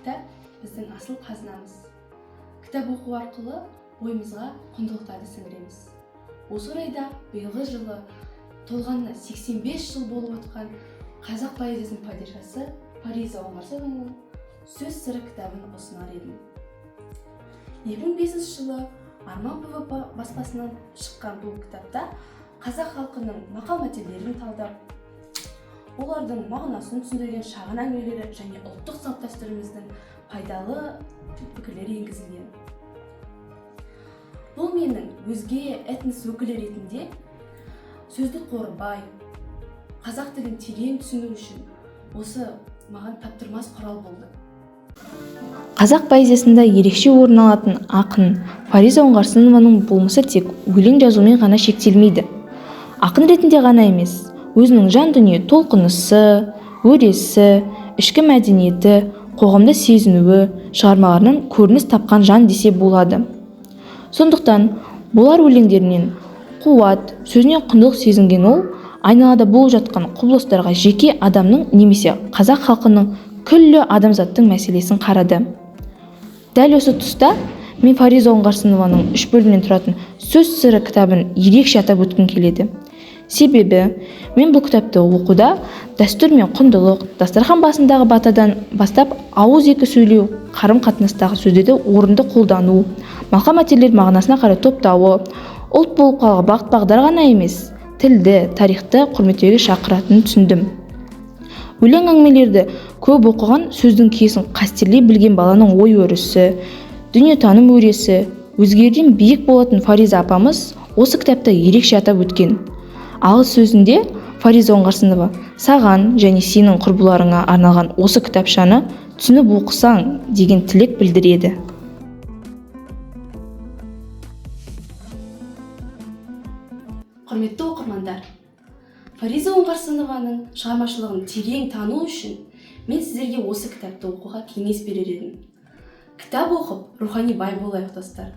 кітап біздің асыл қазынамыз. Кітап оқу арқылы ойымызға құндылықтарды сіңіреміз. Осы орайда биылғы жылы толғанына 85 жыл болып отқан қазақ поэзиясының падишасы Фариза Оңғарсынованың «Сөз сыры» кітабын ұсынар едім. 2005 жылы Арман ПВ баспасынан шыққан бұл кітапта қазақ халқының мақал-мәтелдерін талдап, олардың мағынасын түсіндірген шағын әңгімелері және ұлттық салт-дәстүріміздің пайдалы пікірлері енгізілген. Бұл менің өзге этнос өкілі ретінде сөздік қоры бай, қазақ тілін терең түсіну үшін осы маған таптырмас құрал болды. Қазақ поэзиясында ерекше орын алатын ақын Фариза Оңғарсынованың болмысы тек өлең жазумен ғана шектелмейді. Ақын ретінде ғана емес, өзінің жан дүние толқынысы, өресі, ішкі мәдениеті, қоғамда сезінуі, шығармаларынан көрініс тапқан жан десе болады. Сондықтан болар өлеңдерінен қуат, сөзінен құндылық сезінген ол, айналада болып жатқан құбылыстарға жеке адамның немесе қазақ халқының күллі адамзаттың мәселесін қарады. Дәл осы тұста мен Фариза Оңғарсынованың 3 бөлімнен тұратын «Сөз сыры» кітабын ерекше атап өткім келеді. Себебі мен бұл кітапты оқуда дәстүр мен құндылық, дастархан басындағы батадан бастап ауыз екі сөйлеу, қарым-қатынастағы сөздерді орынды қолдану, мақал-мәтелдер мағынасына қарай топтауы, ұлт болып қалған бағыт-бағдар ғана емес, тілді, тарихты құрметтеуге шақыратынын түсіндім. Өлең әңгімелерді көп оқыған, сөздің киесін қастерлей білген баланың ой өрісі, дүниетаным өресі, өзгерден биік болатын Фариза апамыз осы кітапта ерекше атап өткен. Алғыс сөзінде Фариза Оңғарсынова саған және сенің құрбыларыңа арналған осы кітапшаны түсініп оқысаң деген тілек білдіреді. Құрметті оқырмандар, Фариза Оңғарсынованың шығармашылығын терең тану үшін мен сіздерге осы кітапты оқуға кеңес берер едім. Кітап оқып, рухани бай болайық, достар.